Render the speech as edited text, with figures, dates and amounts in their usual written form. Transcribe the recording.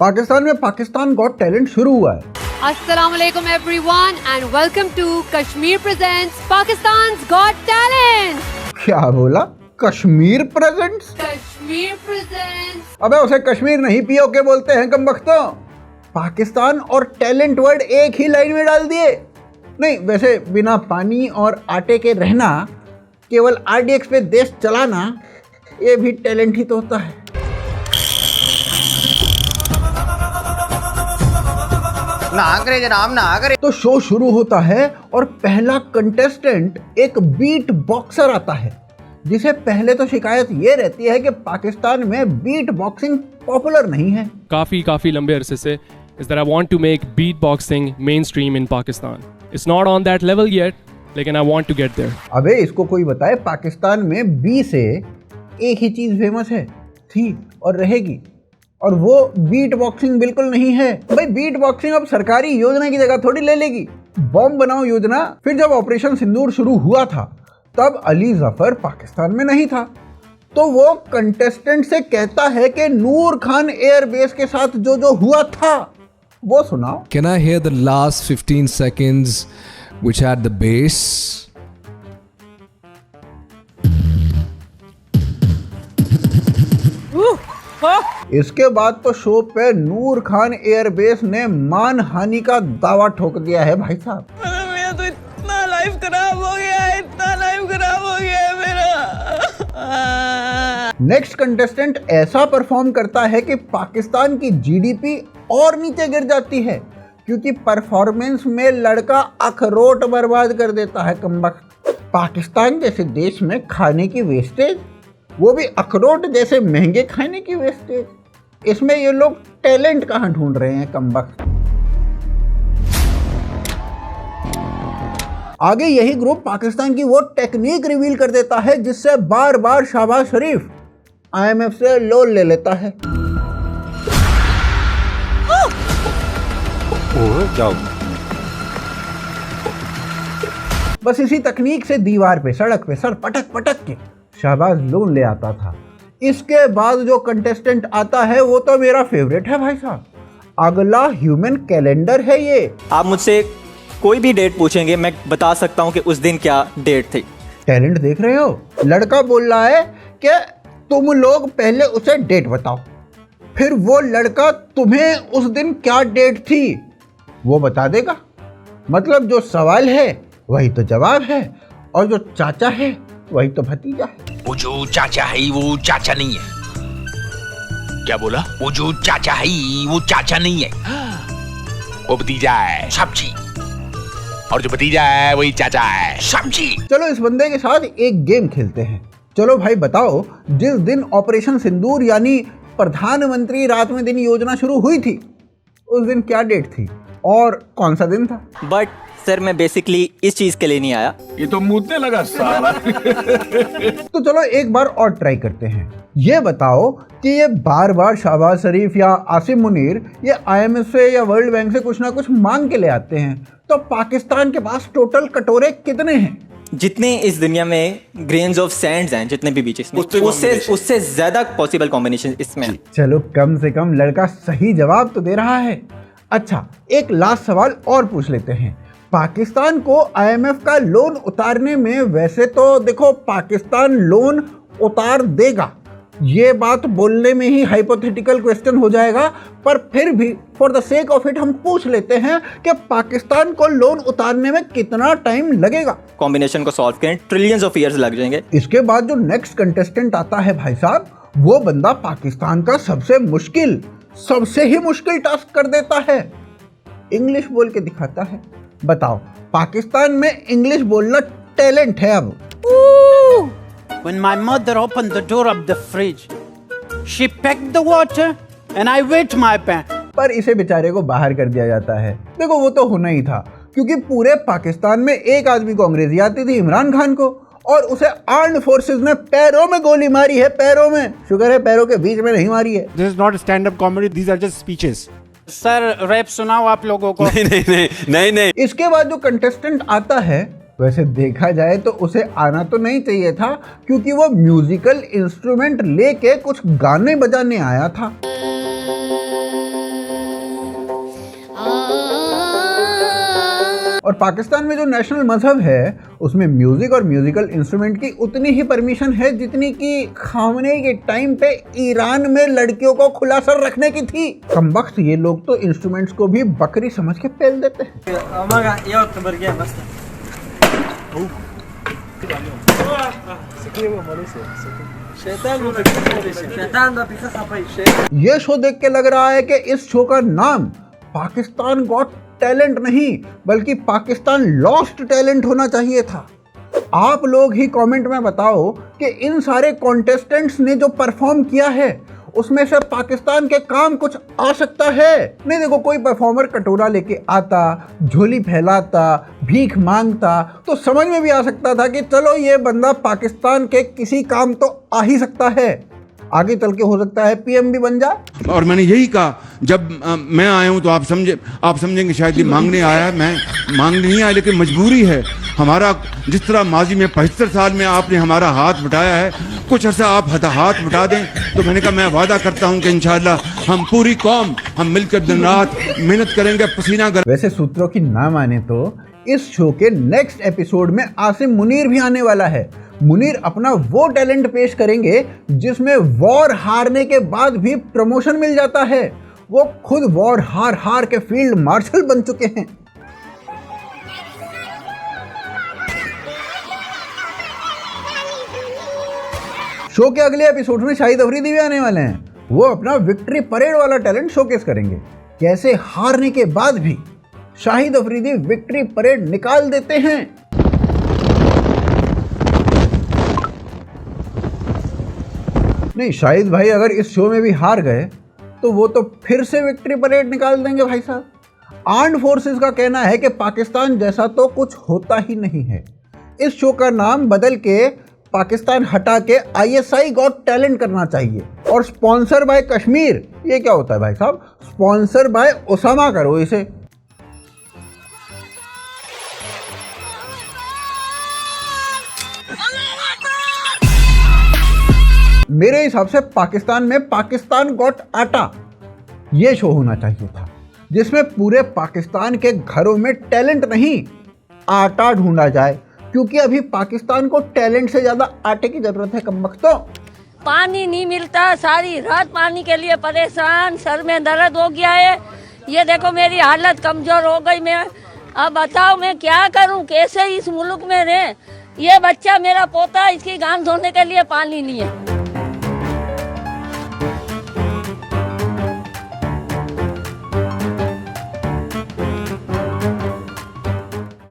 पाकिस्तान में Pakistan got talent शुरू हुआ है। Assalamu alaikum everyone and welcome to Kashmir presents Pakistan's Got Talent. क्या बोला? कश्मीर प्रेजेंट्स? Kashmir presents. अबे उसे कश्मीर नहीं पीओके बोलते हैं कमबख्तों। पाकिस्तान और टैलेंट वर्ड एक ही लाइन में डाल दिए। नहीं, वैसे बिना पानी और आटे के रहना, केवल RDX पे देश चलाना, ये भी टैलेंट ही तो होता है। ना करे जनाब, ना करे। तो शो शुरू होता है और पहला कंटेस्टेंट एक बीट बॉक्सर आता है, जिसे पहले तो शिकायत ये रहती है कि पाकिस्तान में बीट बॉक्सिंग पॉपुलर नहीं है। काफी लंबे अरसे से is that I want to make beatboxing mainstream in Pakistan. It's not on that level yet, लेकिन I want to get there. अबे इसको कोई बताए, पाकिस्तान में बी से एक ही चीज फेमस है, थी और रहेगी, और वो बीट बॉक्सिंग बिल्कुल नहीं है। भाई बीट बॉक्सिंग अब सरकारी योजना की जगह थोड़ी ले लेगी। बॉम्ब बनाओ योजना। फिर जब ऑपरेशन सिंदूर शुरू हुआ था तब अली जफर पाकिस्तान में नहीं था, तो वो कंटेस्टेंट से कहता है कि नूर खान एयरबेस के साथ जो हुआ था वो सुनाओ। Can I hear the last 15 seconds which had the bass? इसके बाद तो शो पे नूर खान एयरबेस ने मानहानि का दावा ठोक दिया है भाई साहब। मेरा तो इतना लाइफ खराब हो गया है, इतना लाइफ खराब हो गया है मेरा। नेक्स्ट कंटेस्टेंट ऐसा परफॉर्म करता है कि पाकिस्तान की GDP और नीचे गिर जाती है, क्योंकि परफॉर्मेंस में लड़का अखरोट बर्बाद कर देता है कमबख्त। पाकिस्तान जैसे देश में खाने की वेस्टेज, वो भी अखरोट जैसे महंगे खाने की वेस्टेज, इसमें ये लोग टैलेंट कहाँ ढूंढ रहे हैं कमबख्त। आगे यही ग्रुप पाकिस्तान की वो टेक्निक रिवील कर देता है जिससे बार बार शहबाज शरीफ IMF से लोन ले लेता है। बस इसी तकनीक से दीवार पे, सड़क पे सर पटक पटक के शहबाज लोन ले आता था। इसके बाद जो कंटेस्टेंट आता है वो तो मेरा फेवरेट है भाई साहब। अगला ह्यूमन कैलेंडर है ये। आप मुझसे कोई भी डेट पूछेंगे, मैं बता सकता हूं कि उस दिन क्या डेट थी। टैलेंट देख रहे हो? लड़का बोल रहा है कि तुम लोग पहले उसे डेट बताओ, फिर वो लड़का तुम्हें उस दिन क्या डेट थी वो बता देगा। मतलब जो सवाल है वही तो जवाब है, और जो चाचा है वही तो भतीजा है। वो जो चाचा है वो चाचा नहीं है। क्या बोला? वो जो चाचा है वो चाचा नहीं है, वो भतीजा है सब्जी, और जो भतीजा है वही चाचा है सब्जी। चलो इस बंदे के साथ एक गेम खेलते हैं। चलो भाई बताओ, जिस दिन ऑपरेशन सिंदूर यानी प्रधानमंत्री रात में दिन योजना शुरू हुई थी, उस दिन क्या डेट थी और कौन सा दिन था? बट सर मैं बेसिकली इस चीज के लिए नहीं आया। ये तो मुद्दे लगा साला। तो चलो एक बार और ट्राई करते हैं। ये बताओ कि ये बार बार शहबाज शरीफ या आसिम मुनीर ये IMF से या वर्ल्ड बैंक से कुछ ना कुछ मांग के ले आते हैं, तो पाकिस्तान के पास टोटल कटोरे कितने हैं? जितने इस दुनिया में ग्रेन्स ऑफ सैंड्स हैं, जितने भी बीचेस में, उससे ज्यादा पॉसिबल कॉम्बिनेशन इसमें है। चलो कम से कम लड़का सही जवाब तो दे रहा है। अच्छा, एक लास्ट सवाल और पूछ लेते हैं। पाकिस्तान को IMF का लोन उतारने में, वैसे तो देखो पाकिस्तान लोन उतार देगा, ये बात बोलने में ही हाइपोथेटिकल क्वेश्चन हो जाएगा, पर फिर भी for the sake of it हम पूछ लेते हैं कि पाकिस्तान को लोन उतारने में कितना टाइम लगेगा। कॉम्बिनेशन को सॉल्व करें ट्रिलियंस ऑफ ईयर्स लग जाएंगे। इसके बाद जो नेक्स्ट कंटेस्टेंट आता है भाई साहब, वो बंदा पाकिस्तान का सबसे ही मुश्किल टास्क कर देता है। इंग्लिश बोल के दिखाता है। बताओ, पाकिस्तान में इंग्लिश बोलना टैलेंट है अब। When my mother opened the door of the fridge, she packed the water and I wet my pants. पर इसे बेचारे को बाहर कर दिया जाता है। देखो वो तो होना ही था, क्योंकि पूरे पाकिस्तान में एक आदमी को अंग्रेजी आती थी, इमरान खान को, और उसे आर्म्ड फोर्सेस ने पैरों में गोली मारी है, पैरों में। शुक्र है पैरों के बीच में नहीं मारी है। This is not stand-up comedy, these are just speeches. Sir rap सुनाओ आप लोगों को। नहीं। इसके बाद जो कंटेस्टेंट आता है, वैसे देखा जाए तो उसे आना तो नहीं चाहिए था, क्योंकि वो म्यूजिकल इंस्ट्रूमेंट लेके कुछ गाने बजाने आया था। और पाकिस्तान में जो नेशनल मजहब है उसमें म्यूजिक और म्यूजिकल इंस्ट्रूमेंट की उतनी ही परमिशन है जितनी कि खामनेई के टाइम पे ईरान में लड़कियों को खुला सर रखने की थी। कमबख्त ये लोग तो इंस्ट्रूमेंट्स को भी बकरी समझ के पेल देते हैं। ये शो देख के लग रहा है कि इस शो का नाम पाकिस्तान गॉट टैलेंट नहीं बल्कि पाकिस्तान लॉस्ट टैलेंट होना चाहिए था। आप लोग ही कमेंट में बताओ कि इन सारे कॉन्टेस्टेंट्स ने जो परफॉर्म किया है उसमें से पाकिस्तान के काम कुछ आ सकता है? नहीं, देखो कोई परफॉर्मर कटोरा लेके आता, झोली फैलाता, भीख मांगता तो समझ में भी आ सकता था कि चलो ये बंदा पाकिस्तान के किसी काम तो आ ही सकता है, आगे चल के हो सकता है पीएम भी बन जा। और मैंने यही कहा जब मैं आया हूं तो आप समझेंगे शायद ये मांगने आया है, मैं मांगने नहीं आया लेकिन मजबूरी है हमारा। जिस तरह माजी में 75 साल में आपने हमारा हाथ बटाया है, कुछ अर्सा आप हाथ बटा दें तो मैंने कहा मैं वादा करता हूं कि इंशाल्लाह हम पूरी कौम हम मिलकर दिन रात मेहनत करेंगे, पसीना कर। वैसे सूत्रों की ना माने तो इस शो के नेक्स्ट एपिसोड में आसिम मुनीर भी आने वाला है। मुनीर अपना वो टैलेंट पेश करेंगे जिसमें वॉर हारने के बाद भी प्रमोशन मिल जाता है। वो खुद वॉर हार के फील्ड मार्शल बन चुके हैं। शो के अगले एपिसोड में शाहिद अफरीदी भी आने वाले हैं। वो अपना विक्ट्री परेड वाला टैलेंट शोकेस करेंगे। कैसे हारने के बाद भी शाहिद अफरीदी विक्ट्री परेड निकाल देते हैं। नहीं, शाहिद भाई अगर इस शो में भी हार गए तो वो तो फिर से विक्ट्री परेड निकाल देंगे भाई साहब। आर्म्ड फोर्सेस का कहना है कि पाकिस्तान जैसा तो कुछ होता ही नहीं है। इस शो का नाम बदल के पाकिस्तान हटा के ISI गॉट टैलेंट करना चाहिए। और स्पॉन्सर बाय कश्मीर, ये क्या होता है भाई साहब? स्पॉन्सर बाय ओसामा करो इसे। मेरे हिसाब से पाकिस्तान में पाकिस्तान गॉट आटा ये शो होना चाहिए था, जिसमें पूरे पाकिस्तान के घरों में टैलेंट नहीं आटा ढूंढा जाए, क्योंकि अभी पाकिस्तान को टैलेंट से ज्यादा आटे की जरूरत है। कमबख्तों, पानी नहीं मिलता, सारी रात पानी के लिए परेशान, सर में दर्द हो गया है। ये देखो मेरी हालत कमजोर हो गई। मैं अब बताओ मैं क्या करूं, कैसे इस मुल्क में रहे। ये बच्चा मेरा पोता, इसकी गान धोने के लिए पानी नहीं है।